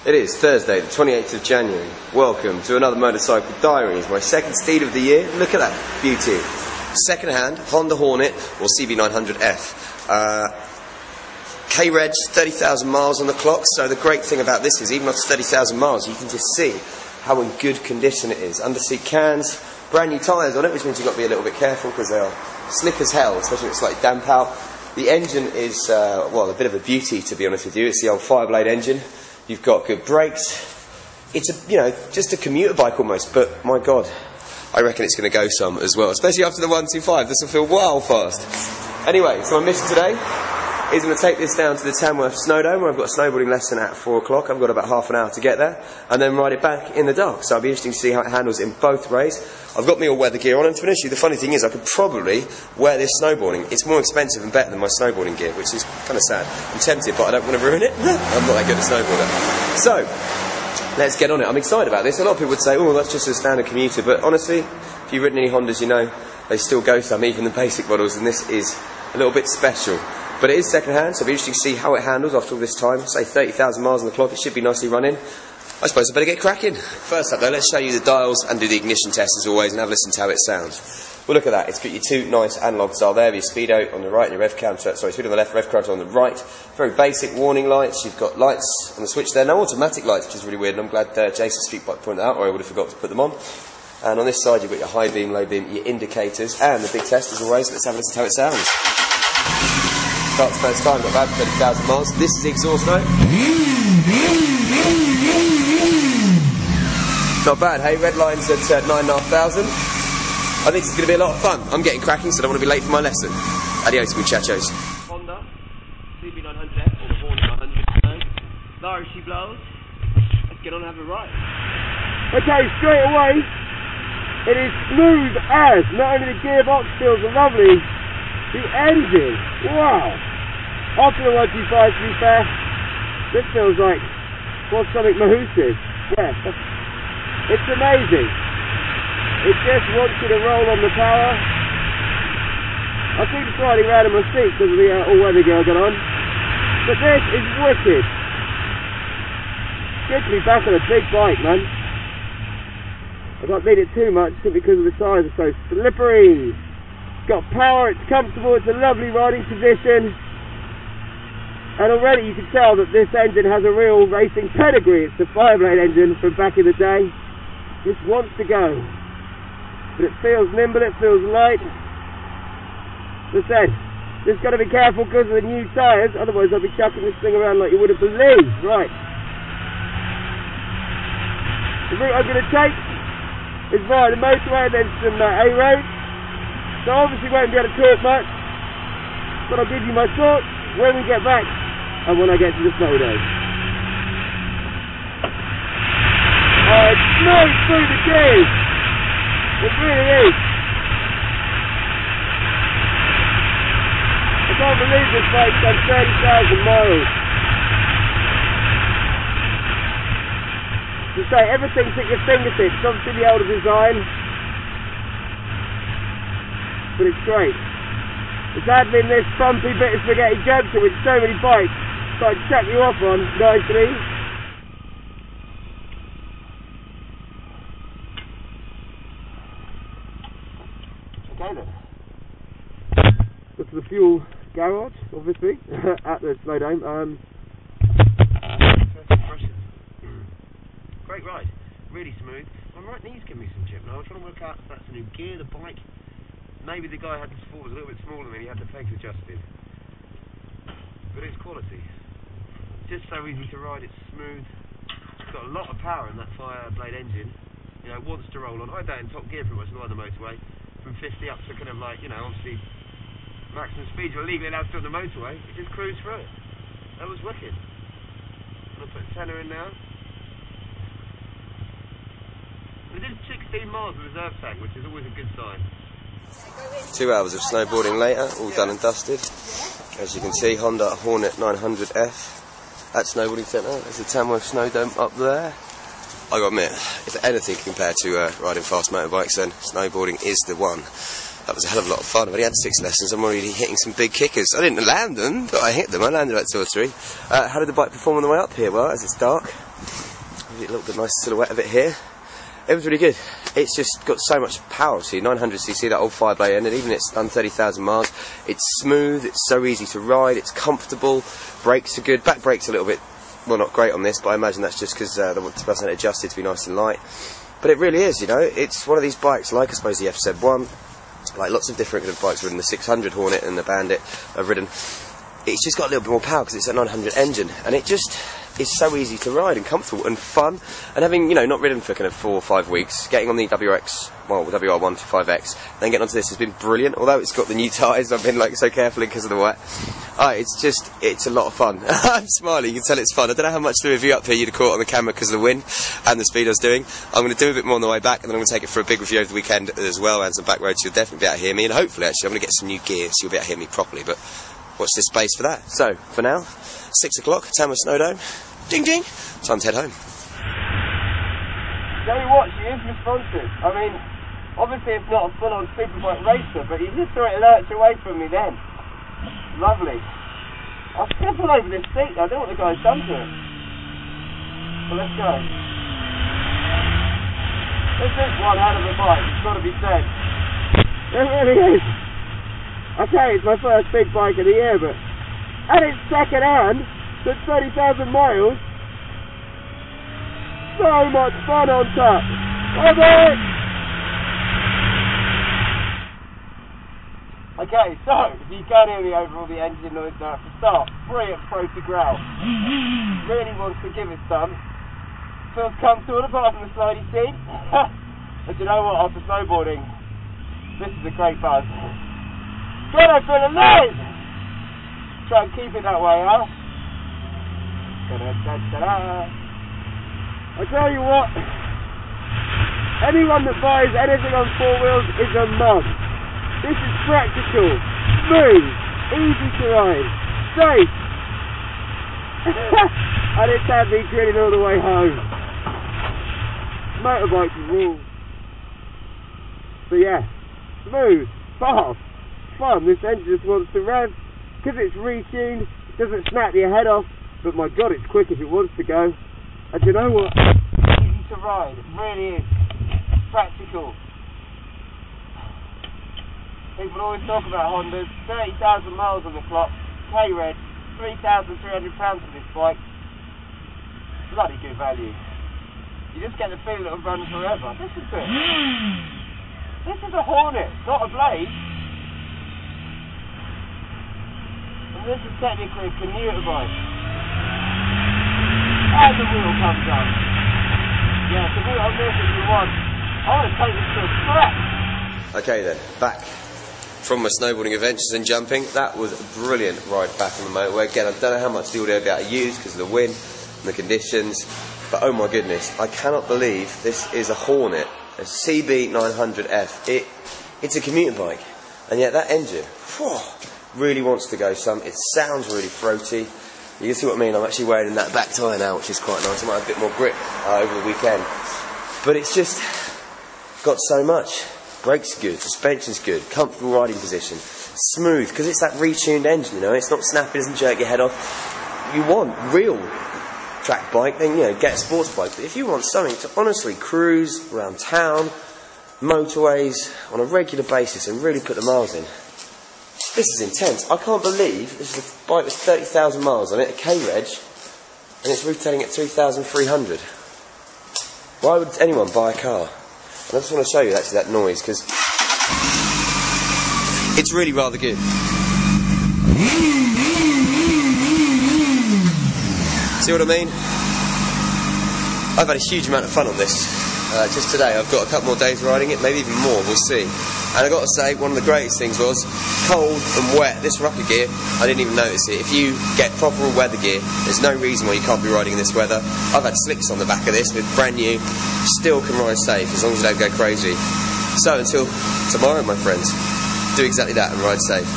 It is Thursday, the 28th of January. Welcome to another Motorcycle Diaries, my second steed of the year. Look at that beauty. Second-hand Honda Hornet or CB900F. K-Reg, 30,000 miles on the clock. So the great thing about this is even after 30,000 miles, you can just see how in good condition it is. Under-seat cans, brand new tyres on it, which means you've got to be a little bit careful because they are slick as hell, especially if it's slightly damp out. The engine is, well, a bit of a beauty, to be honest with you. It's the old Fireblade engine. You've got good brakes. It's a, you know, just a commuter bike almost, but my God, I reckon it's going to go some as well, especially after the 125. This will feel wild fast. Anyway, so my mission today is going to take this down to the Tamworth Snowdome, where I've got a snowboarding lesson at 4 o'clock. I've got about half an hour to get there, and then ride it back in the dark. So it'll be interesting to see how it handles in both ways. I've got me all weather gear on, and to be honest with you, the funny thing is I could probably wear this snowboarding. It's more expensive and better than my snowboarding gear, which is kind of sad. I'm tempted, but I don't want to ruin it. I'm not that good a snowboarder. So, let's get on it. I'm excited about this. A lot of people would say, oh, that's just a standard commuter, but honestly, if you've ridden any Hondas, you know they still go some, even the basic models, and this is a little bit special. But it is second-hand, so it'll be interesting to see how it handles after all this time. Say 30,000 miles on the clock, it should be nicely running. I suppose I better get cracking. First up though, let's show you the dials and do the ignition test as always and have a listen to how it sounds. Well, look at that. It's got your two nice analogue dial there, your speedo on the right and your rev counter, sorry, speed on the left, rev counter on the right. Very basic warning lights. You've got lights on the switch there. No automatic lights, which is really weird, and I'm glad Jason Street Bike pointed that out, or I would have forgot to put them on. And on this side, you've got your high beam, low beam, your indicators, and the big test as always. Let's have a listen to how it sounds. Starts first time, got about 30,000 miles. This is the exhaust note. Not bad, hey? Red line's at 9,500. I think it's going to be a lot of fun. I'm getting cracking, so I don't want to be late for my lesson. Adios, muchachos. Honda, CB900F, or the Hornet 900. Larry, she blows. Let's get on and have a ride. Okay, straight away, it is smooth as. Not only the gearbox feels lovely, the engine, wow. After the 125, to be fair, this feels like what's something Mahoosive. Yeah, it's amazing. It just wants you to roll on the power. I keep sliding around in my seat because of the all-weather gear I got on. But this is wicked. Good to be back on a big bike, man. I don't need it too much simply because of the size. It's so slippery. It's got power, it's comfortable, it's a lovely riding position. And already you can tell that this engine has a real racing pedigree. It's the Fireblade engine from back in the day. Just wants to go. But it feels nimble, it feels light. As I said, just got to be careful because of the new tyres, otherwise I'll be chucking this thing around like you wouldn't believe. Right. The route I'm going to take is via the motorway and then some A roads. So obviously won't be able to talk much, but I'll give you my thoughts when we get back and when I get to the snowdome. Oh, it's smooth through the gears. It really is. I can't believe this bike's done 30,000 miles. To say everything's at your fingertips, obviously the older design, but it's great. It's admin this bumpy bit of spaghetti junction with so many bikes, so I check you off on nicely. Okay then. Go to the fuel garage, obviously, at the Snowdome. Great ride, really smooth. My right knee's giving me some chip now. I'm trying to work out if that's a new gear, the bike. Maybe the guy had this forward was a little bit smaller than he had the pegs adjusted. But it's quality. It's just so easy to ride, it's smooth. It's got a lot of power in that Fireblade engine. You know, it wants to roll on. I had that in top gear pretty much on the motorway. From 50 up to kind of like, you know, obviously maximum speed you're legally allowed to on the motorway. You just cruise through it. That was wicked. I'm going to put tenner in now. We did 16 miles of reserve tank, which is always a good sign. 2 hours of snowboarding later, all done and dusted. As you can see, Honda Hornet 900F at Snowboarding Centre. There's the Tamworth Snowdome up there. I gotta admit, if anything compared to riding fast motorbikes, then snowboarding is the one. That was a hell of a lot of fun. I've already had 6 lessons. I'm already hitting some big kickers. I didn't land them, but I hit them. I landed like 2 or 3. How did the bike perform on the way up here? Well, as it's dark, Maybe a little bit nice silhouette of it here. It was really good. It's just got so much power. See, 900cc, that old 5-blade engine, even it's done 30,000 miles. It's smooth, it's so easy to ride, it's comfortable, brakes are good. Back brakes a little bit, well, not great on this, but I imagine that's just because the person had it adjusted to be nice and light. But it really is, you know, it's one of these bikes, like I suppose the FZ1, like lots of different kind of bikes, ridden the 600 Hornet and the Bandit I've ridden. It's just got a little bit more power because it's a 900 engine, and it just is so easy to ride and comfortable and fun. And having, you know, not ridden for kind of 4 or 5 weeks, getting on the WR125X, then getting onto this has been brilliant. Although it's got the new tyres, I've been like so careful because of the wet. It's a lot of fun. I'm smiling, you can tell it's fun. I don't know how much the review up here you'd have caught on the camera because of the wind and the speed I was doing. I'm going to do a bit more on the way back, and then I'm going to take it for a big review over the weekend as well, and some back roads, so you'll definitely be able to hear me. And hopefully, actually, I'm going to get some new gear, so you'll be able to hear me properly. But watch this space for that. So, for now, 6 o'clock, Tamworth Snowdome. Ding ding! Time to head home. Tell you what, she is responsive. I mean, obviously it's not a full-on superbike racer, but you just saw it lurch away from me then. Lovely. I'll skip all over this seat. I don't want the guy's done to it. Well, let's go. This is one hell of a bike, it's got to be said. It really is. I tell you, it's my first big bike of the year, but... and it's second hand, so 30,000 miles. So much fun on top. Love it! Okay, so, if you can hear me over all the engine noise now, to start, brilliant Profi growl. Really wants to give it some. Feels comfortable apart from the slidey seat. But you know what, after snowboarding, this is a great buzz. Gonna feel alive! Try and keep it that way, huh? I tell you what, anyone that buys anything on 4 wheels is a must. This is practical, smooth, easy to ride, safe. And it's had me grinning all the way home. Motorbikes rule. So yeah, smooth, fast, fun. This engine just wants to rev. Because it's retuned, it doesn't snap your head off, but my god, it's quick if it wants to go. And you know what? Easy to ride, it really is. Practical. People always talk about Hondas, 30,000 miles on the clock, K-Red, £3,300 for this bike. Bloody good value. You just get the feeling it'll run forever. Listen to it. This is a Hornet, not a Blade. This is technically a commuter bike. And the wheel comes up. Yeah, commute on this if you want. I want to take this to a scratch. Okay then, back from my snowboarding adventures and jumping. That was a brilliant ride back on the motorway. Again, I don't know how much the audio will be able to use because of the wind and the conditions, but oh my goodness, I cannot believe this is a Hornet, a CB900F. It's a commuter bike, and yet that engine, whew, really wants to go some. It sounds really throaty. You can see what I mean. I'm actually wearing that back tyre now, which is quite nice. I might have a bit more grip over the weekend. But it's just got so much. Brakes are good, suspension's good, comfortable riding position, smooth, because it's that retuned engine, you know. It's not snappy, doesn't jerk your head off. You want real track bike, then, you know, get a sports bike. But if you want something to honestly cruise around town, motorways, on a regular basis and really put the miles in, this is intense. I can't believe this is a bike with 30,000 miles on it, a K-Reg, and it's retailing at 3,300. Why would anyone buy a car? And I just want to show you actually that noise, because it's really rather good. See what I mean? I've had a huge amount of fun on this. Just today, I've got a couple more days riding it, maybe even more, we'll see. And I've got to say, one of the greatest things was cold and wet. This rocker gear, I didn't even notice it. If you get proper weather gear, there's no reason why you can't be riding in this weather. I've had slicks on the back of this, with brand new, still can ride safe as long as you don't go crazy. So until tomorrow, my friends, do exactly that and ride safe.